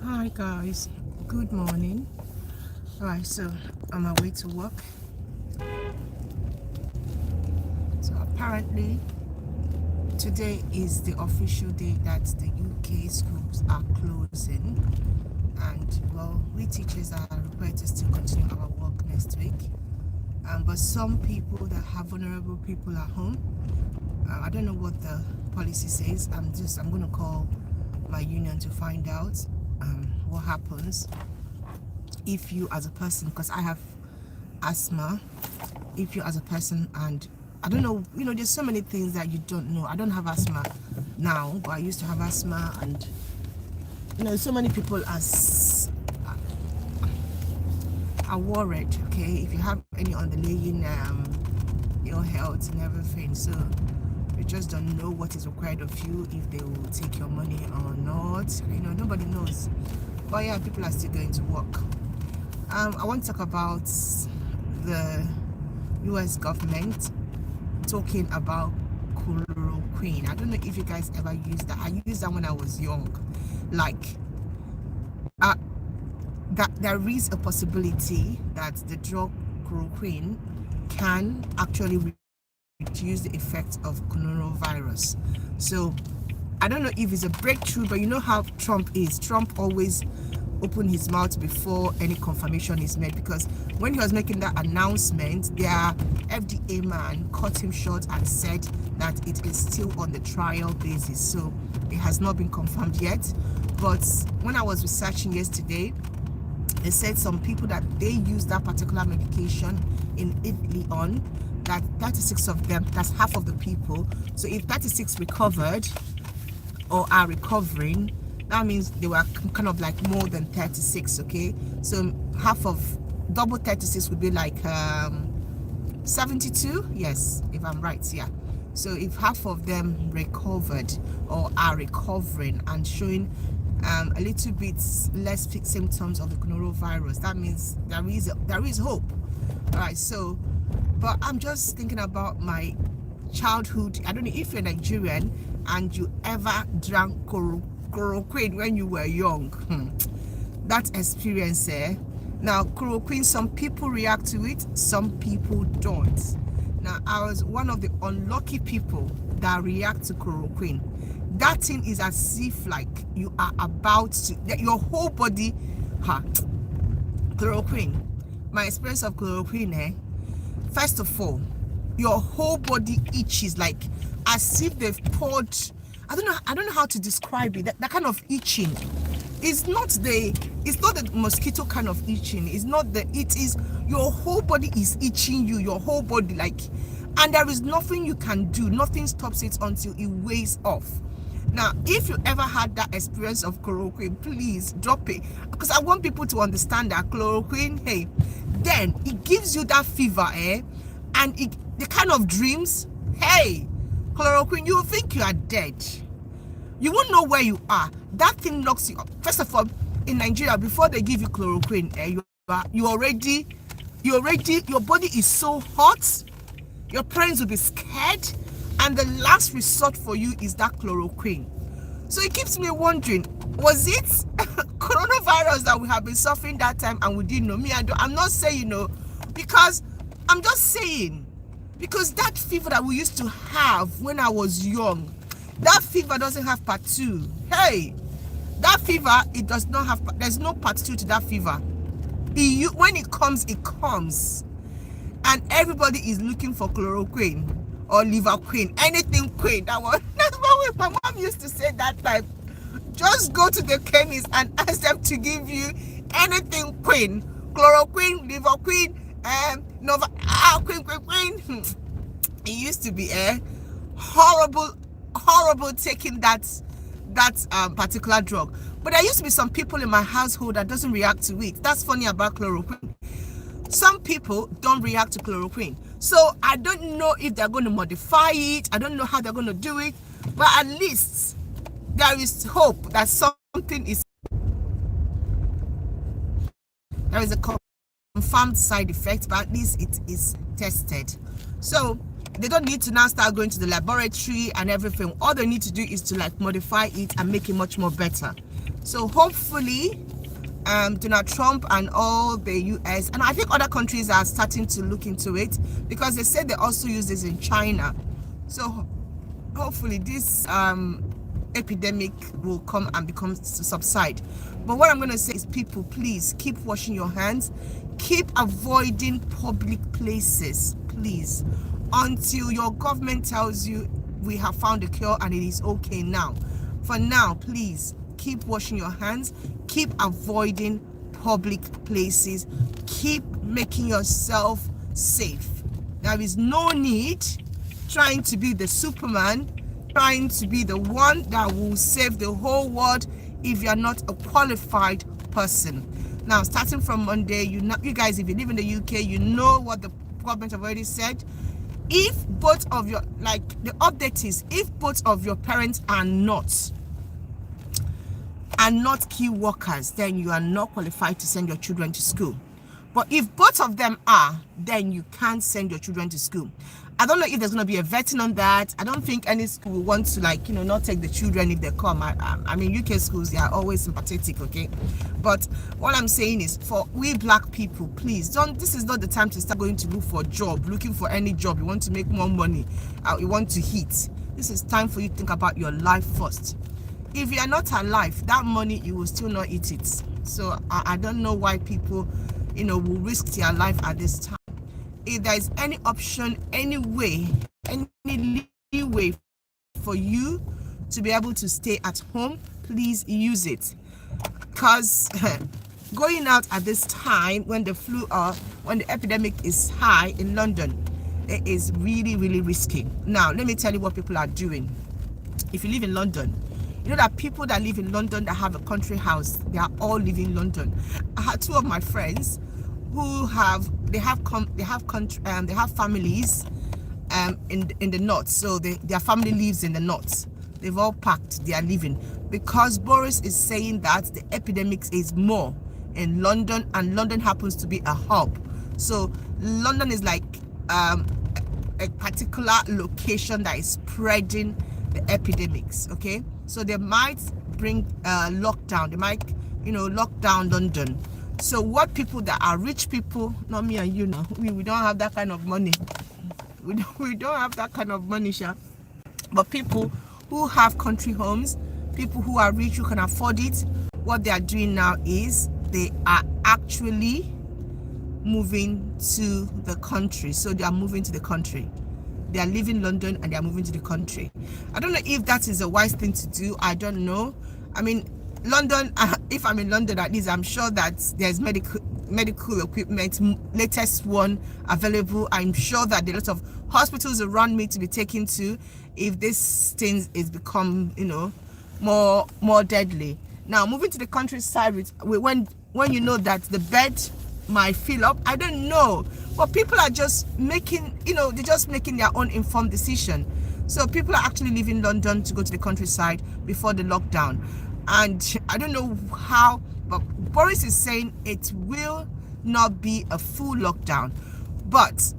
Hi guys, good morning. Alright, so on my way to work. So apparently today is the official day that the UK schools are closing, and well, we teachers are required to still continue our work next week. But some people that have vulnerable people at home, I don't know what the policy says. I'm going to call my union to find out what happens if you as a person, because I have asthma, if you as a person, and I don't know, there's so many things that you don't know. I don't have asthma now, but I used to have asthma, and so many people are worried, okay, if you have any underlying ill health and everything. So you just don't know what is required of you, if they will take your money or not. Nobody knows. But yeah, people are still going to work. I want to talk about the US government talking about chloroquine. I don't know if you guys ever used that. I used that when I was young. That there is a possibility that the drug chloroquine can actually reduce the effects of coronavirus. So I don't know if it's a breakthrough, but you know how Trump is. Trump always open his mouth before any confirmation is made, because when he was making that announcement, their FDA man cut him short and said that it is still on the trial basis, so it has not been confirmed yet. But when I was researching yesterday, they said some people that they use that particular medication in Italy on, that 36 of them, that's half of the people. So if 36 recovered or are recovering, that means they were kind of like more than 36, okay? So half of double 36 would be like 72, yes, if I'm right, yeah. So if half of them recovered or are recovering and showing a little bit less symptoms of the coronavirus, that means there is hope. All right, so but I'm just thinking about my childhood. I don't know if you're Nigerian and you ever drank chloroquine when you were young. That experience, now chloroquine, some people react to it, some people don't. Now I was one of the unlucky people that react to chloroquine. That thing is as if like you are about to, your whole body, chloroquine. My experience of chloroquine, first of all, your whole body itches like as if they've poured, I don't know how to describe it. That kind of itching. It's not the mosquito kind of itching. It is your whole body is itching you, your whole body, like, and there is nothing you can do. Nothing stops it until it weighs off. Now, if you ever had that experience of chloroquine, please drop it, because I want people to understand that chloroquine, hey, then it gives you that fever, and the kind of dreams, hey, chloroquine, you will think you are dead. You won't know where you are. That thing knocks you up. First of all, in Nigeria, before they give you chloroquine, you already, your body is so hot, your parents will be scared, and the last resort for you is that chloroquine. So it keeps me wondering, was it coronavirus that we have been suffering that time and we didn't know? I'm not saying because I'm just saying, because that fever that we used to have when I was young, that fever doesn't have part 2. Hey, that fever, it does not have, there's no part 2 to that fever. When it comes, and everybody is looking for chloroquine or liverquine, anything queen. That's what my mom used to say that time. Just go to the chemist and ask them to give you anything queen, chloroquine, liverquine, queen. It used to be horrible taking that particular drug. But there used to be some people in my household that doesn't react to it. That's funny about chloroquine. Some people don't react to chloroquine. So I don't know if they're going to modify it. I don't know how they're going to do it. But at least there is hope that something is, there is a confirmed side effect, but at least it is tested. So they don't need to now start going to the laboratory and everything. All they need to do is to like modify it and make it much more better. So hopefully Donald Trump and all the US, and I think other countries are starting to look into it, because they said they also use this in China. So hopefully this epidemic will come and become to subside. But what I'm going to say is, people, please keep washing your hands, keep avoiding public places, please, until your government tells you we have found a cure and it is okay now. For now, please keep washing your hands, keep avoiding public places, keep making yourself safe. There is no need trying to be the Superman, trying to be the one that will save the whole world if you're not a qualified person. Now, starting from Monday, you guys, if you live in the UK, you know what the government have already said. If both of your, like, the update is, if both of your parents are not key workers, then you are not qualified to send your children to school. But if both of them are, then you can send your children to school. I don't know if there's going to be a vetting on that. I don't think any school will want to, like, you know, not take the children if they come. I mean, UK schools, they are always sympathetic, okay? But what I'm saying is, for we black people, please don't, this is not the time to start going to look for a job, looking for any job. You want to make more money, you want to hit. This is time for you to think about your life first. If you are not alive, that money, you will still not eat it. So I don't know why people, you know, will risk their life at this time. If there is any option, any way, any leeway for you to be able to stay at home, please use it. Because going out at this time when the flu or when the epidemic is high in London, it is really, really risky. Now, let me tell you what people are doing. If you live in London, you know that people that live in London that have a country house, they are all living in London. I had two of my friends who have families in the north, so their family lives in the north. They've all packed, they are leaving, because Boris is saying that the epidemic is more in London, and London happens to be a hub. So London is like a particular location that is spreading the epidemics, okay? So they might bring lockdown, they might, you know, lock down London. So what people that are rich people, not me and you now, we don't have that kind of money. We don't have that kind of money, Sha. But people who have country homes, people who are rich, who can afford it, what they are doing now is they are actually moving to the country. So they are moving to the country. They are leaving London and they are moving to the country. I don't know if that is a wise thing to do. I don't know. I mean, London, if I'm in London, at least I'm sure that there's medical equipment, latest one available. I'm sure that there are lots of hospitals around me to be taken to if this thing is become, you know, more deadly. Now, moving to the countryside, when you know that the bed might fill up, I don't know, but people are just making, you know, they're just making their own informed decision. So people are actually leaving London to go to the countryside before the lockdown. And I don't know how, but Boris is saying it will not be a full lockdown. But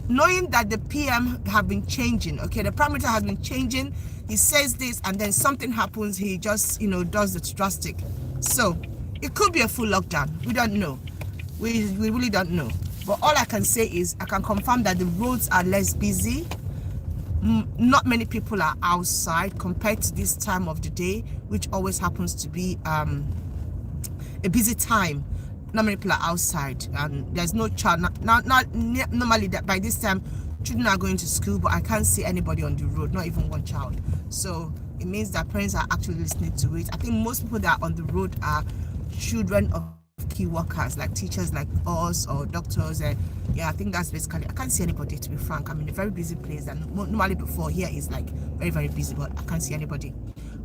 knowing that the PM have been changing, okay, the Prime Minister has been changing, he says this and then something happens, he just, you know, does the drastic. So it could be a full lockdown. We don't know. We really don't know. But all I can say is I can confirm that the roads are less busy. Not many people are outside compared to this time of the day, which always happens to be a busy time. Not many people are outside, and there's no child. Not normally that by this time children are going to school, but I can't see anybody on the road, not even one child. So it means that parents are actually listening to it. I think most people that are on the road are children of key workers, like teachers like us or doctors. Yeah, I think that's basically, I can't see anybody, to be frank. I'm in a very busy place, and normally before here is like very, very busy, but I can't see anybody.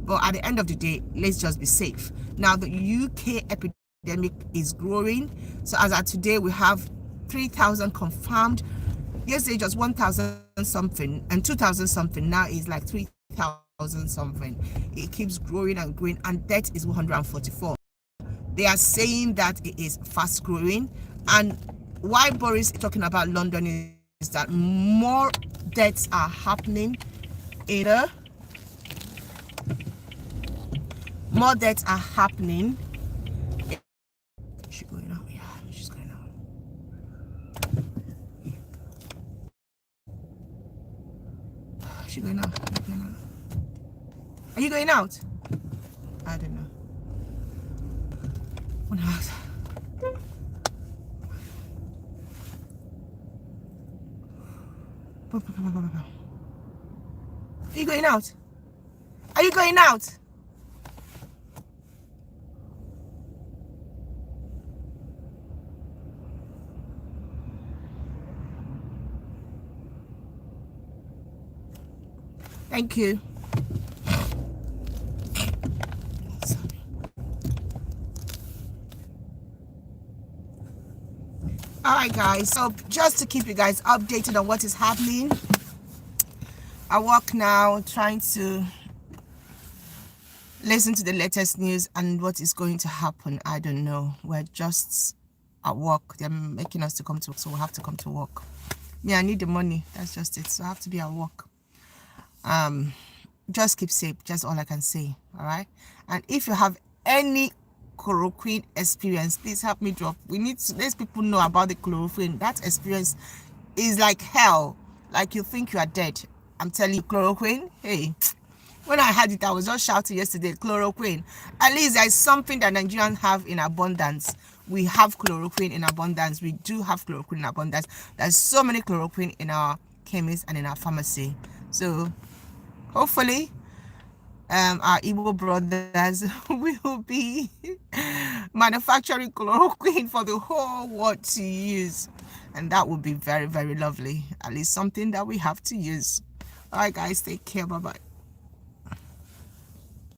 But at the end of the day, let's just be safe. Now, the UK epidemic is growing. So as of today, we have 3,000 confirmed. Yesterday just 1,000 something and 2,000 something. Now is like 3,000 something. It keeps growing and growing, and death is 144. They are saying that it is fast growing, and why Boris is talking about London is that more deaths are happening in More deaths are happening. Is she going out? Yeah, she's going out. Is she going out? Are you going out? I don't know. What else? Are you going out? Are you going out? Thank you. All right, guys. So just to keep you guys updated on what is happening, I work now trying to listen to the latest news and what is going to happen. I don't know. We're just at work. They're making us to come to work, so we'll have to come to work. Yeah, I need the money. That's just it. So I have to be at work. Just keep safe. Just all I can say. All right. And if you have any chloroquine experience, please help me drop. We need to let people know about the chloroquine. That experience is like hell. Like you think you are dead. I'm telling you, chloroquine. Hey, when I had it, I was just shouting yesterday, chloroquine. At least there's something that Nigerians have in abundance. We have chloroquine in abundance. We do have chloroquine in abundance. There's so many chloroquine in our chemist and in our pharmacy. So hopefully our Igbo brothers will be manufacturing chloroquine for the whole world to use, and that would be very, very lovely. At least something that we have to use. All right, guys, take care. Bye bye.